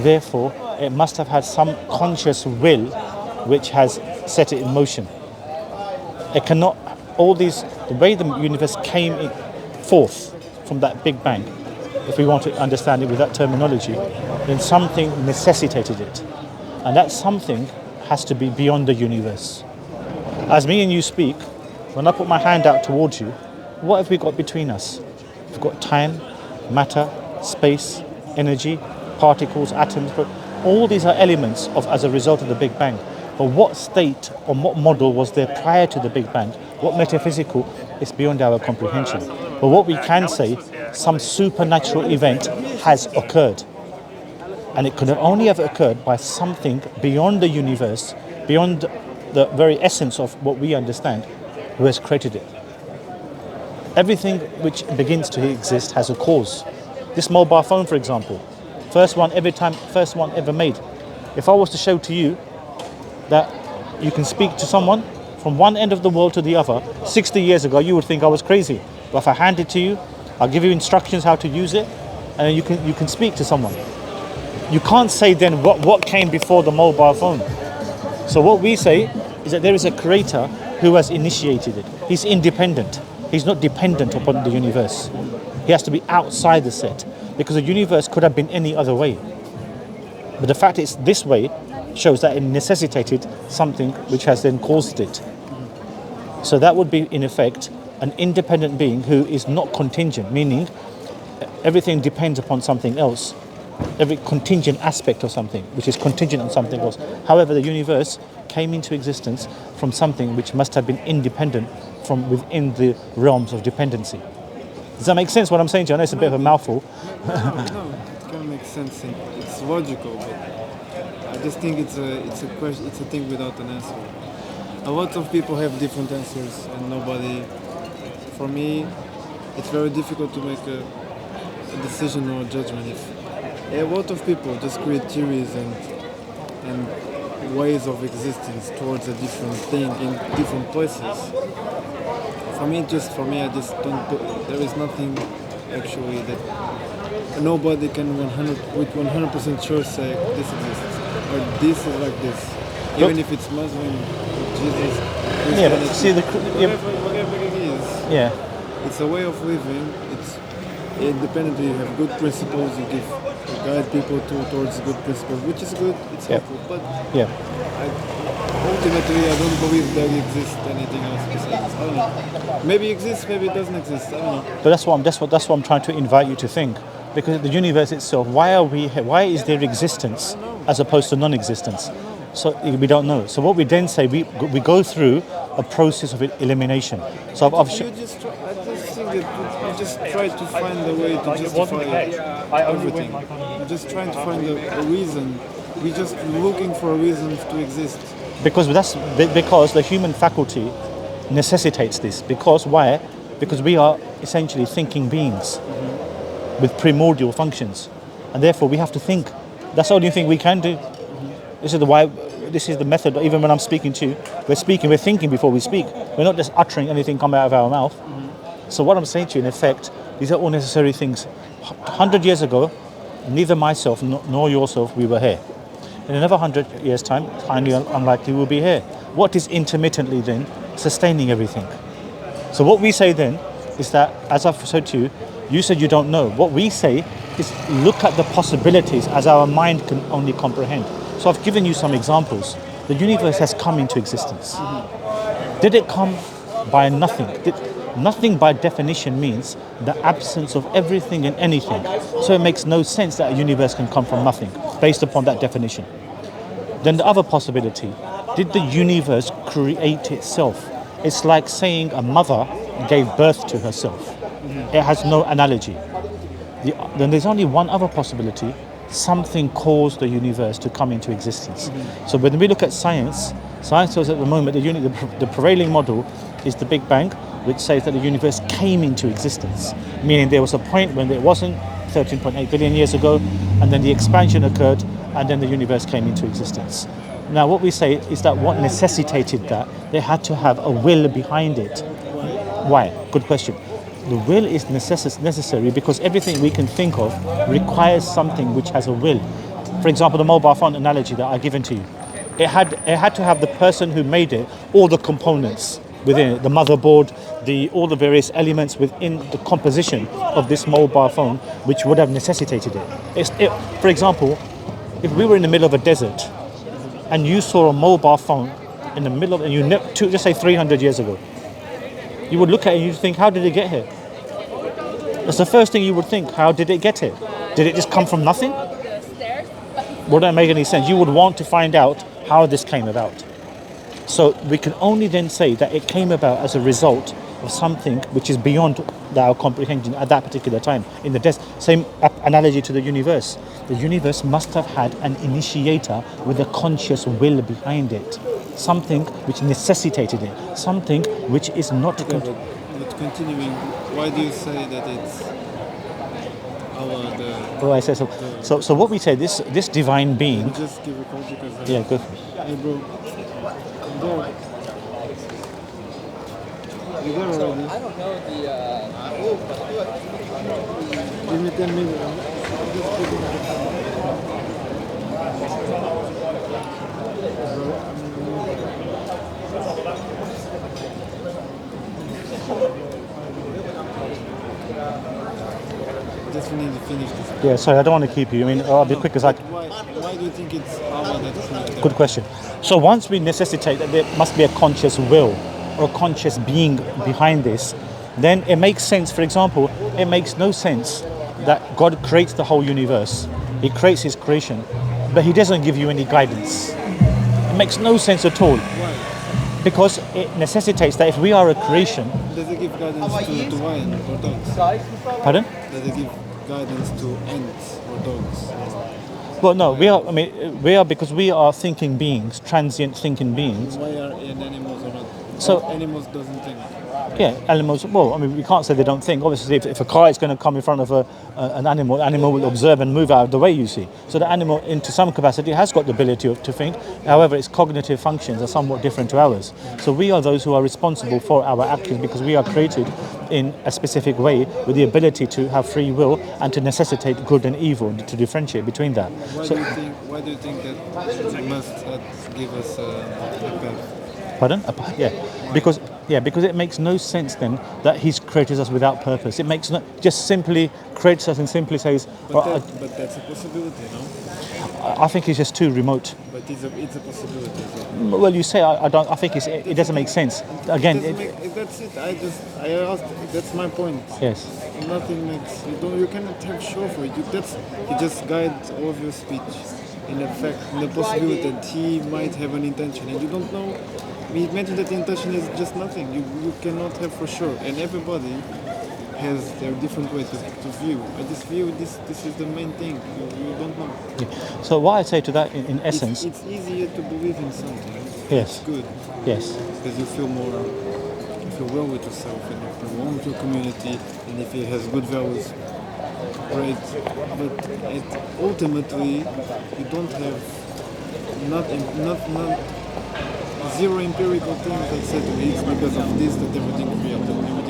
Therefore, it must have had some conscious will which has set it in motion. It cannot, all these, the way the universe forth from that Big Bang, if we want to understand it with that terminology, then something necessitated it. And that something has to be beyond the universe. As me and you speak, when I put my hand out towards you, what have we got between us? We've got time, matter, space, energy, particles, atoms. All these are elements of as a result of the Big Bang. But what state or what model was there prior to the Big Bang? What metaphysical is beyond our comprehension. But what we can say, some supernatural event has occurred. And it could have only have occurred by something beyond the universe, beyond the very essence of what we understand, who has created it. Everything which begins to exist has a cause. This mobile phone, for example, first one ever made. If I was to show to you that you can speak to someone from one end of the world to the other, 60 years ago, you would think I was crazy. But if I hand it to you, I'll give you instructions how to use it, and then you can speak to someone. You can't say then what came before the mobile phone. So what we say is that there is a creator who has initiated it. He's independent. He's not dependent upon the universe. He has to be outside the set, because the universe could have been any other way. But the fact it's this way shows that it necessitated something which has then caused it. So that would be, in effect, an independent being who is not contingent, meaning everything depends upon something else. Every contingent aspect of something, which is contingent on something else. However, the universe came into existence from something which must have been independent from within the realms of dependency. Does that make sense what I'm saying to you? I know it's a bit of a mouthful. No, it can make sense. It's logical, but I just think it's a question. It's a thing without an answer. A lot of people have different answers, and nobody. For me, it's very difficult to make a decision or a judgment. If a lot of people just create theories and ways of existence towards a different thing in different places. For me, I just don't. There is nothing actually that nobody can 100% sure say this exists or this is like this. Even if it's Muslim, Jesus, Yeah, but see whatever it is. Yeah. It's a way of living. It's independently. You have good principles. You guide people towards good principles, which is good. It's helpful. But ultimately, I don't believe there exists anything else besides. I don't know. Maybe it exists. Maybe it doesn't exist. I don't know. But that's what I'm trying to invite you to think. Because the universe itself, why are we here? Why is there existence as opposed to non-existence? So we don't know. So what we then say, we go through a process of elimination. So I just think that you just try to find a way to justify everything. You're just trying to find a reason. We're just looking for a reason to exist. Because the human faculty necessitates this. Because why? Because we are essentially thinking beings with primordial functions, and therefore we have to think. That's the only thing we can do. This is the method. Even when I'm speaking to you, we're thinking before we speak. We're not just uttering anything come out of our mouth. So what I'm saying to you, in effect, these are all necessary things. 100 years ago, neither myself nor yourself, we were here. In another 100 years' time, highly unlikely we'll be here. What is intermittently then sustaining everything? So what we say then is that, as I've said to you, you said you don't know. What we say is look at the possibilities as our mind can only comprehend. So I've given you some examples. The universe has come into existence. Did it come by nothing? Nothing by definition means the absence of everything and anything. So it makes no sense that a universe can come from nothing based upon that definition. Then the other possibility, did the universe create itself? It's like saying a mother gave birth to herself. It has no analogy. Then there's only one other possibility. Something caused the universe to come into existence. So when we look at science says at the moment the prevailing model is the Big Bang, which says that the universe came into existence, meaning there was a point when it wasn't, 13.8 billion years ago, and then the expansion occurred, and then the universe came into existence. Now what we say is that what necessitated that, they had to have a will behind it. Why? Good question. The will is necessary because everything we can think of requires something which has a will. For example, the mobile phone analogy that I've given to you. It had to have the person who made it, all the components within it, the motherboard, all the various elements within the composition of this mobile phone, which would have necessitated it. For example, if we were in the middle of a desert and you saw a mobile phone in the middle of, and just say 300 years ago, you would look at it and you'd think, how did it get here? That's the first thing you would think. How did it get here? Did it just come from nothing? Would that make any sense? You would want to find out how this came about. So we can only then say that it came about as a result of something which is beyond our comprehension at that particular time. In the same analogy to the universe. The universe must have had an initiator with a conscious will behind it. Something which necessitated it. Something which is not... Okay, but continuing, why do you say that it's Oh, I say so. So what we say, this divine being... Just give a call because... Yeah, go for it. Hey bro, I'm there. You there already? I don't know Give me 10 minutes. I'm just picking up the phone. Just need to finish this. Yeah, sorry, I don't want to keep you. I mean, I'll be quick as I... Why do you think it's Allah that's created? Good question. So once we necessitate that there must be a conscious will or a conscious being behind this, then it makes sense. For example, it makes no sense that God creates the whole universe. He creates his creation, but he doesn't give you any guidance. It makes no sense at all. Why? Because it necessitates that if we are a creation... Does it give guidance to wine or dogs? Pardon? Does it give guidance to ants or dogs? Well, no, because we are thinking beings, transient thinking beings. Why are animals or not? So Animals doesn't think. Yeah, animals. Well, I mean, we can't say they don't think. Obviously, if a car is going to come in front of an animal, the animal will observe and move out of the way. You see, so the animal, into some capacity, has got the ability to think. However, its cognitive functions are somewhat different to ours. So we are those who are responsible for our actions because we are created in a specific way with the ability to have free will and to necessitate good and evil, to differentiate between that. Why do you think that it must give us a path? Pardon? Because it makes no sense then that he's created us without purpose. It makes no, just simply creates us and simply says. But that's a possibility, no? I think it's just too remote. But it's a possibility. Well, you say I don't. I think it doesn't make sense. Again, that's it. I asked. That's my point. Yes. Nothing makes you cannot have show for it. You just guide all of your speech in effect, in the possibility that he might have an intention, and you don't know. We imagine that the intention is just nothing. You cannot have for sure, and everybody has their different way to view. I just view this is the main thing. You don't know. Yeah. So what I say to that, in essence, it's easier to believe in something. Yes. It's good. Yes. Because you feel well with yourself, and you feel warm with your community, and if it has good values, great. But ultimately, you don't have not zero empirical things that said it's because of this that everything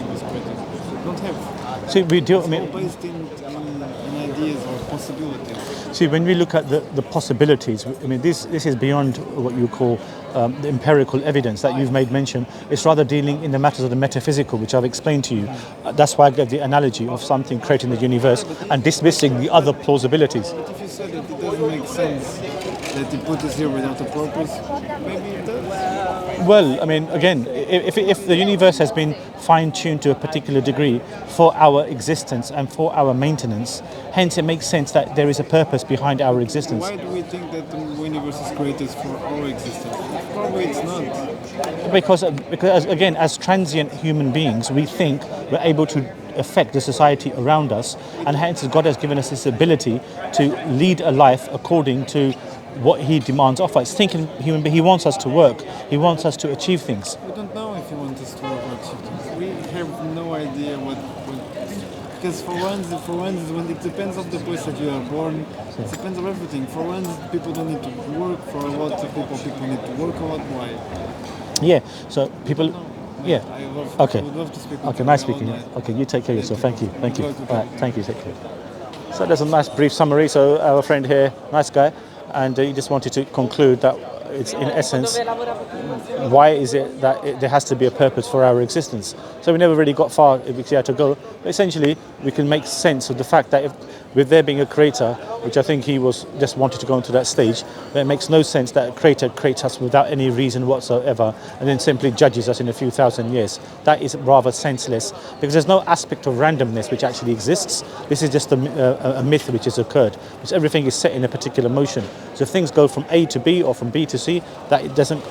was created. Don't have. See, we do. I mean, all based in ideas or possibilities. See, when we look at the possibilities, I mean, this is beyond what you call the empirical evidence that you've made mention. It's rather dealing in the matters of the metaphysical, which I've explained to you. That's why I gave the analogy of something creating the universe and dismissing the other plausibilities. But if you said that it doesn't make sense that you put us here without a purpose, maybe it does. Well, I mean, again, if the universe has been fine-tuned to a particular degree for our existence and for our maintenance, hence it makes sense that there is a purpose behind our existence. Why do we think that the universe is created for our existence? Probably it's not. Because again, as transient human beings, we think we're able to affect the society around us, and hence God has given us this ability to lead a life according to what he demands of us. Thinking human being, he wants us to work. He wants us to achieve things. We don't know if he wants us to work or achieve things. We have no idea what because for once, when it depends on the place that you are born, it depends on everything. For once, people don't need to work. For a lot of people need to work a lot. Why? Yeah. So people. Yeah. I would love to speak with you. Okay. Nice speaking. Okay. You take care of yourself. Thank you. All right. Thank you. Take care. So there's a nice brief summary. So our friend here, nice guy, and he just wanted to conclude that it's in essence, why is it that there has to be a purpose for our existence? So we never really got far if we had to go. But essentially, we can make sense of the fact that with there being a creator, which I think he was just wanted to go into that stage, but it makes no sense that a creator creates us without any reason whatsoever and then simply judges us in a few thousand years. That is rather senseless because there's no aspect of randomness which actually exists. This is just a myth which has occurred, which everything is set in a particular motion. So if things go from A to B or from B to C, that it doesn't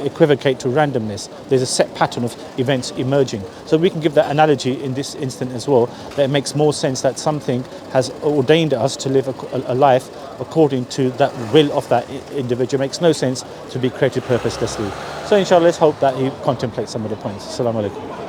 equivocate to randomness. There's a set pattern of events emerging. So we can give that analogy in this instant as well, that it makes more sense that something has ordained us to live a life according to that will of that individual. It makes no sense to be created purposelessly. So inshallah, let's hope that he contemplates some of the points. Assalamu alaikum.